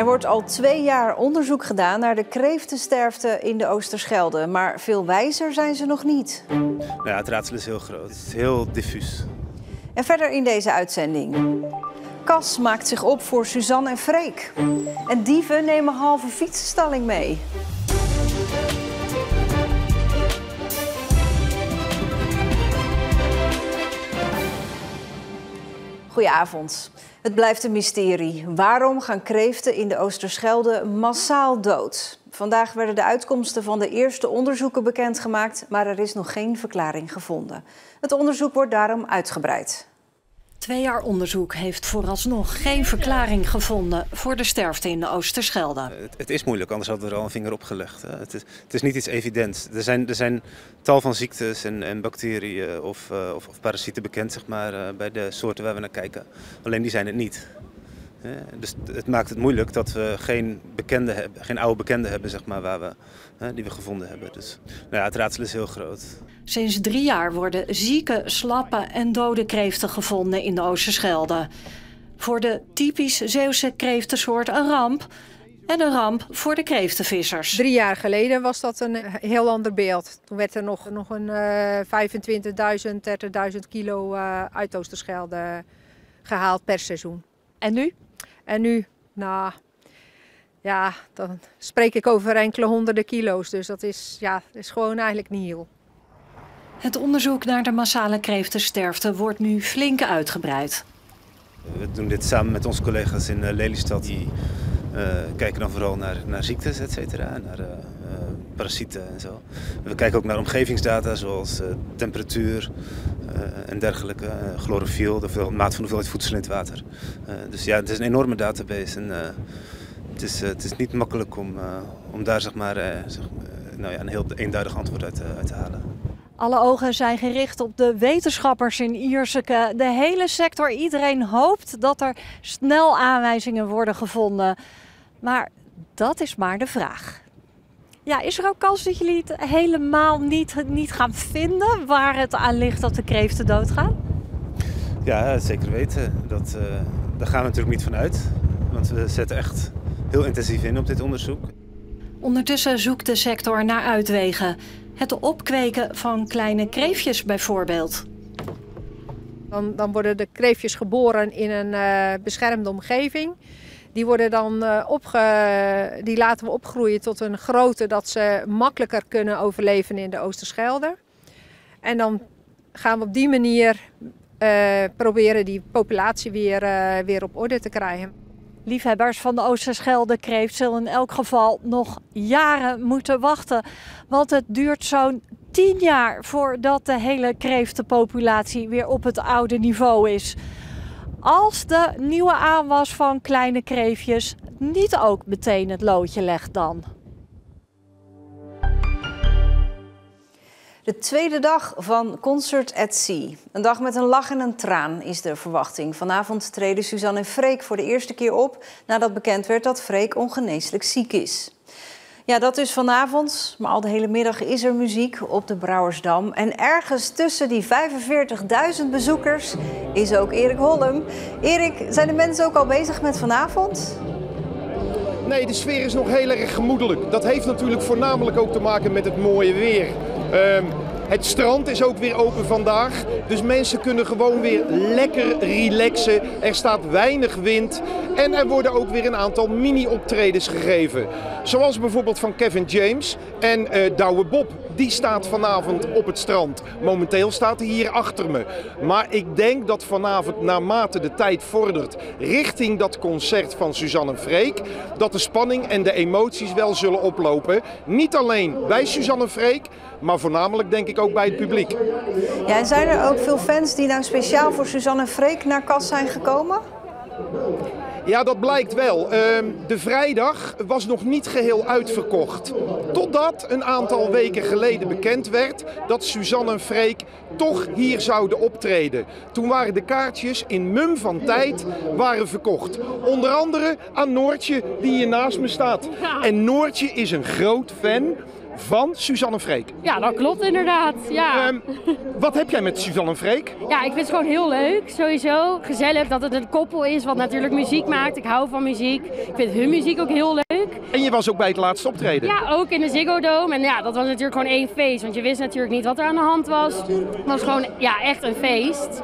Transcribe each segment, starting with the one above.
Er wordt al 2 jaar onderzoek gedaan naar de kreeftensterfte in de Oosterschelde. Maar veel wijzer zijn ze nog niet. Ja, het raadsel is heel groot. Het is heel diffuus. En verder in deze uitzending. Cas maakt zich op voor Suzanne en Freek. En dieven nemen halve fietsenstalling mee. Goedenavond. Het blijft een mysterie. Waarom gaan kreeften in de Oosterschelde massaal dood? Vandaag werden de uitkomsten van de eerste onderzoeken bekendgemaakt, maar er is nog geen verklaring gevonden. Het onderzoek wordt daarom uitgebreid. 2 jaar onderzoek heeft vooralsnog geen verklaring gevonden voor de sterfte in de Oosterschelde. Het is moeilijk, anders hadden we er al een vinger op gelegd. Het is niet iets evidents. Er zijn tal van ziektes en bacteriën of parasieten bekend, zeg maar, bij de soorten waar we naar kijken. Alleen die zijn het niet. Dus het maakt het moeilijk dat we geen oude bekenden hebben, zeg maar, die we gevonden hebben. Dus nou ja, het raadsel is heel groot. Sinds 3 jaar worden zieke, slappe en dode kreeften gevonden in de Oosterschelde. Voor de typisch Zeeuwse kreeftensoort een ramp. En een ramp voor de kreeftenvissers. 3 jaar geleden was dat een heel ander beeld. Toen werd er nog een 25.000, 30.000 kilo uit Oosterschelde gehaald per seizoen. En nu? En nu, nou ja, dan spreek ik over enkele honderden kilo's. Dus dat is gewoon eigenlijk nihil. Het onderzoek naar de massale kreeftensterfte wordt nu flink uitgebreid. We doen dit samen met onze collega's in Lelystad. Die kijken dan vooral naar ziektes, et cetera, naar parasieten en zo. We kijken ook naar omgevingsdata zoals temperatuur en dergelijke, chlorofiel, de maat van de hoeveelheid voedsel in het water. Dus ja, het is een enorme database en het is niet makkelijk om daar een heel eenduidig antwoord uit te halen. Alle ogen zijn gericht op de wetenschappers in Ierseke. De hele sector, iedereen hoopt dat er snel aanwijzingen worden gevonden. Maar dat is maar de vraag. Ja, is er ook kans dat jullie het helemaal niet gaan vinden waar het aan ligt dat de kreeften doodgaan? Ja, zeker weten. Daar gaan we natuurlijk niet van uit. Want we zetten echt heel intensief in op dit onderzoek. Ondertussen zoekt de sector naar uitwegen. Het opkweken van kleine kreeftjes bijvoorbeeld. Dan worden de kreeftjes geboren in een beschermde omgeving. Die laten we opgroeien tot een grootte dat ze makkelijker kunnen overleven in de Oosterschelde. En dan gaan we op die manier proberen die populatie weer op orde te krijgen. Liefhebbers van de Oosterschelde kreeft zullen in elk geval nog jaren moeten wachten. Want het duurt zo'n 10 jaar voordat de hele kreeftenpopulatie weer op het oude niveau is. Als de nieuwe aanwas van kleine kreeftjes niet ook meteen het loodje legt dan. De tweede dag van Concert at Sea. Een dag met een lach en een traan is de verwachting. Vanavond treden Suzanne en Freek voor de eerste keer op nadat bekend werd dat Freek ongeneeslijk ziek is. Ja, dat is vanavond, maar al de hele middag is er muziek op de Brouwersdam. En ergens tussen die 45.000 bezoekers is ook Erik Hollem. Erik, zijn de mensen ook al bezig met vanavond? Nee, de sfeer is nog heel erg gemoedelijk. Dat heeft natuurlijk voornamelijk ook te maken met het mooie weer. Het strand is ook weer open vandaag, dus mensen kunnen gewoon weer lekker relaxen. Er staat weinig wind en er worden ook weer een aantal mini-optredens gegeven. Zoals bijvoorbeeld van Kevin James en Douwe Bob. Die staat vanavond op het strand. Momenteel staat hij hier achter me. Maar ik denk dat vanavond, naarmate de tijd vordert, richting dat concert van Suzanne en Freek, dat de spanning en de emoties wel zullen oplopen. Niet alleen bij Suzanne en Freek, maar voornamelijk denk ik ook bij het publiek. Ja, en zijn er ook veel fans die nou speciaal voor Suzanne en Freek naar Cas zijn gekomen? Ja, dat blijkt wel. De vrijdag was nog niet geheel uitverkocht. Totdat een aantal weken geleden bekend werd dat Suzanne en Freek toch hier zouden optreden. Toen waren de kaartjes in mum van tijd verkocht. Onder andere aan Noortje die hier naast me staat. En Noortje is een groot fan van Suzanne en Freek. Ja, dat klopt inderdaad. Ja. Wat heb jij met Suzanne en Freek? Ja, ik vind het gewoon heel leuk, sowieso. Gezellig dat het een koppel is wat natuurlijk muziek maakt. Ik hou van muziek. Ik vind hun muziek ook heel leuk. En je was ook bij het laatste optreden? Ja, ook in de Ziggo Dome. En ja, dat was natuurlijk gewoon één feest. Want je wist natuurlijk niet wat er aan de hand was. Het was gewoon echt een feest.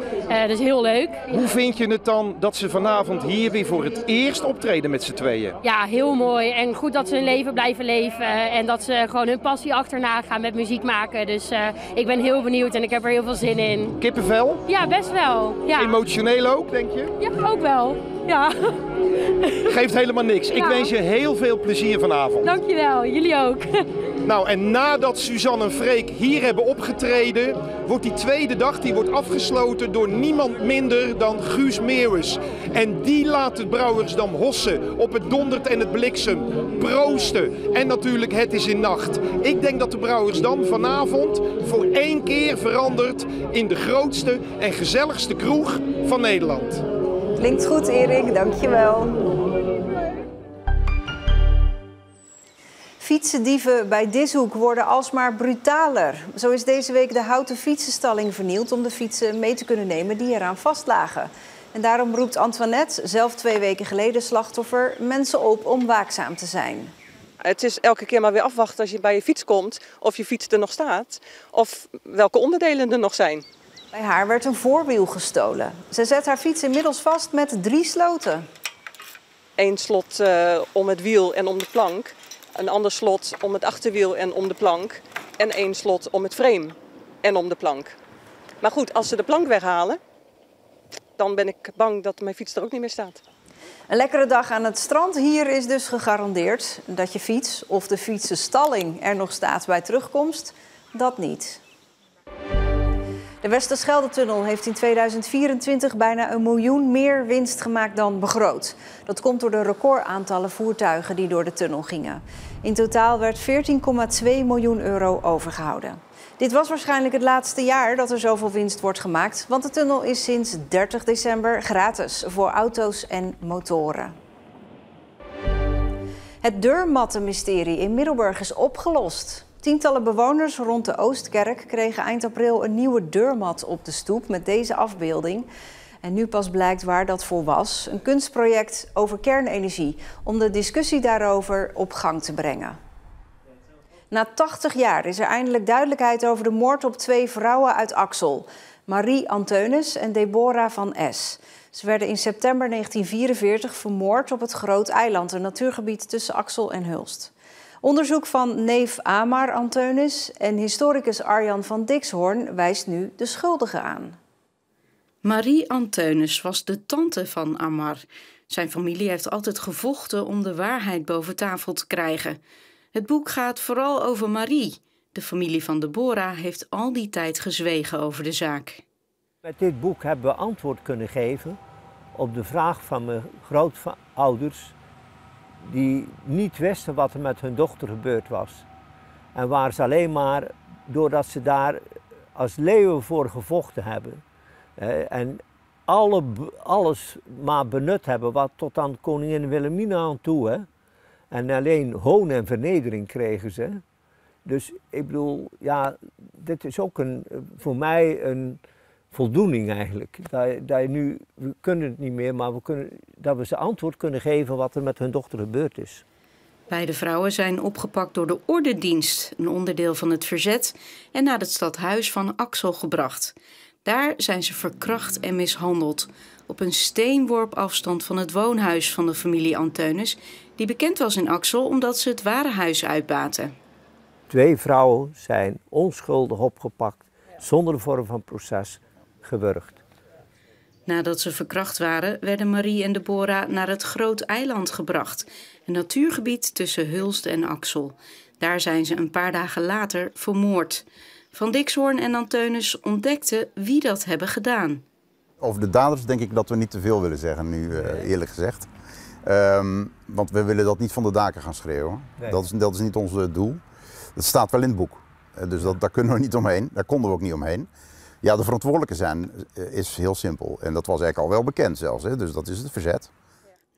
Dus heel leuk. Hoe vind je het dan dat ze vanavond hier weer voor het eerst optreden met z'n tweeën? Ja, heel mooi. En goed dat ze hun leven blijven leven. En dat ze gewoon hun passie achterna gaan met muziek maken. Dus ik ben heel benieuwd en ik heb er heel veel zin in. Kippenvel? Ja, best wel. Ja. Emotioneel ook, denk je? Ja, ook wel. Ja. Geeft helemaal niks. Ik wens je heel veel plezier vanavond. Dankjewel, jullie ook. Nou, en nadat Suzanne en Freek hier hebben opgetreden, wordt die tweede dag wordt afgesloten door niemand minder dan Guus Meeuwis. En die laat het Brouwersdam hossen op het dondert en het bliksem, proosten. En natuurlijk het is in nacht. Ik denk dat de Brouwersdam vanavond voor één keer verandert in de grootste en gezelligste kroeg van Nederland. Klinkt goed, Erik. Dankjewel. Fietsendieven bij Dishoek worden alsmaar brutaler. Zo is deze week de houten fietsenstalling vernield om de fietsen mee te kunnen nemen die eraan vastlagen. En daarom roept Antoinette, zelf 2 weken geleden slachtoffer, mensen op om waakzaam te zijn. Het is elke keer maar weer afwachten als je bij je fiets komt of je fiets er nog staat of welke onderdelen er nog zijn. Bij haar werd een voorwiel gestolen. Ze zet haar fiets inmiddels vast met 3 sloten. 1 slot om het wiel en om de plank. Een ander slot om het achterwiel en om de plank. En 1 slot om het frame en om de plank. Maar goed, als ze de plank weghalen, dan ben ik bang dat mijn fiets er ook niet meer staat. Een lekkere dag aan het strand hier is dus gegarandeerd. Dat je fiets of de fietsenstalling er nog staat bij terugkomst, dat niet. De Westerschelde-tunnel heeft in 2024 bijna 1 miljoen meer winst gemaakt dan begroot. Dat komt door de recordaantallen voertuigen die door de tunnel gingen. In totaal werd 14,2 miljoen euro overgehouden. Dit was waarschijnlijk het laatste jaar dat er zoveel winst wordt gemaakt, want de tunnel is sinds 30 december gratis voor auto's en motoren. Het deurmattenmysterie in Middelburg is opgelost. Tientallen bewoners rond de Oostkerk kregen eind april een nieuwe deurmat op de stoep met deze afbeelding. En nu pas blijkt waar dat voor was. Een kunstproject over kernenergie om de discussie daarover op gang te brengen. Na 80 jaar is er eindelijk duidelijkheid over de moord op 2 vrouwen uit Axel. Marie Anteunis en Deborah van S. Ze werden in september 1944 vermoord op het Groot Eiland, een natuurgebied tussen Axel en Hulst. Onderzoek van neef Amar Anteunis en historicus Arjan van Dixhoorn wijst nu de schuldigen aan. Marie Anteunis was de tante van Amar. Zijn familie heeft altijd gevochten om de waarheid boven tafel te krijgen. Het boek gaat vooral over Marie. De familie van Deborah heeft al die tijd gezwegen over de zaak. Met dit boek hebben we antwoord kunnen geven op de vraag van mijn grootouders, die niet wisten wat er met hun dochter gebeurd was. En waar ze alleen maar, doordat ze daar als leeuwen voor gevochten hebben en alles maar benut hebben wat tot aan koningin Wilhelmina aan toe. Hè. En alleen hoon en vernedering kregen ze. Dus ik bedoel, ja, dit is ook voor mij een voldoening eigenlijk. Dat je nu, we kunnen het niet meer, maar dat we ze antwoord kunnen geven wat er met hun dochter gebeurd is. Beide vrouwen zijn opgepakt door de Ordendienst, een onderdeel van het verzet, en naar het stadhuis van Axel gebracht. Daar zijn ze verkracht en mishandeld, op een steenworp afstand van het woonhuis van de familie Anteunis, die bekend was in Axel omdat ze het warenhuis uitbaten. 2 vrouwen zijn onschuldig opgepakt, zonder vorm van proces, gewurgd. Nadat ze verkracht waren, werden Marie en Deborah naar het Groot Eiland gebracht, een natuurgebied tussen Hulst en Axel. Daar zijn ze een paar dagen later vermoord. Van Dixhoorn en Anteunis ontdekten wie dat hebben gedaan. Over de daders denk ik dat we niet te veel willen zeggen nu, eerlijk gezegd. Want we willen dat niet van de daken gaan schreeuwen. Nee. Dat is niet ons doel. Dat staat wel in het boek. Dus daar kunnen we niet omheen. Daar konden we ook niet omheen. Ja, de verantwoordelijke zijn is heel simpel. En dat was eigenlijk al wel bekend zelfs. Hè? Dus dat is het verzet.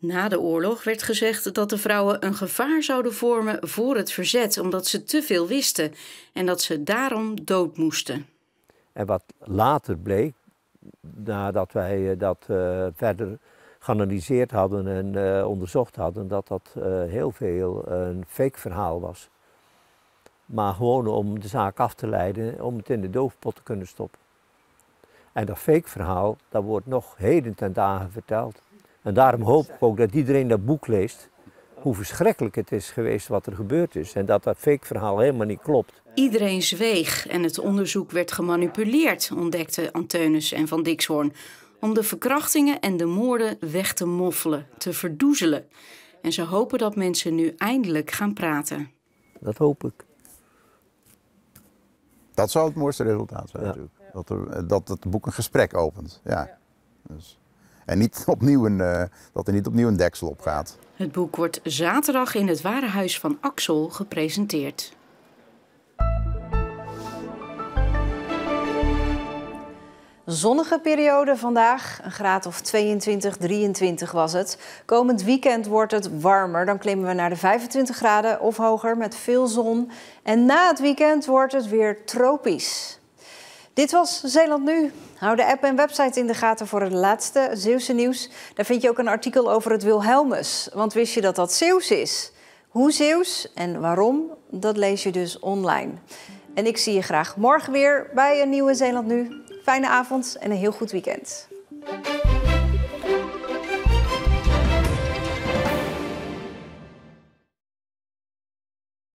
Na de oorlog werd gezegd dat de vrouwen een gevaar zouden vormen voor het verzet, omdat ze te veel wisten en dat ze daarom dood moesten. En wat later bleek, nadat wij dat verder geanalyseerd hadden en onderzocht hadden, dat dat heel veel een fake verhaal was. Maar gewoon om de zaak af te leiden, om het in de doofpot te kunnen stoppen. En dat fake verhaal, dat wordt nog heden ten dagen verteld. En daarom hoop ik ook dat iedereen dat boek leest, hoe verschrikkelijk het is geweest wat er gebeurd is. En dat fake verhaal helemaal niet klopt. Iedereen zweeg en het onderzoek werd gemanipuleerd, ontdekten Anteunis en Van Dixhoorn, om de verkrachtingen en de moorden weg te moffelen, te verdoezelen. En ze hopen dat mensen nu eindelijk gaan praten. Dat hoop ik. Dat zou het mooiste resultaat zijn, natuurlijk. Dat het boek een gesprek opent. Ja. Dus. En niet opnieuw dat er niet opnieuw een deksel op gaat. Het boek wordt zaterdag in het Warenhuis van Axel gepresenteerd. Zonnige periode vandaag, een graad of 22, 23 was het. Komend weekend wordt het warmer, dan klimmen we naar de 25 graden of hoger met veel zon. En na het weekend wordt het weer tropisch. Dit was Zeeland Nu. Hou de app en website in de gaten voor het laatste Zeeuwse nieuws. Daar vind je ook een artikel over het Wilhelmus. Want wist je dat dat Zeeuws is? Hoe Zeeuws en waarom, dat lees je dus online. En ik zie je graag morgen weer bij een nieuwe Zeeland Nu. Fijne avond en een heel goed weekend.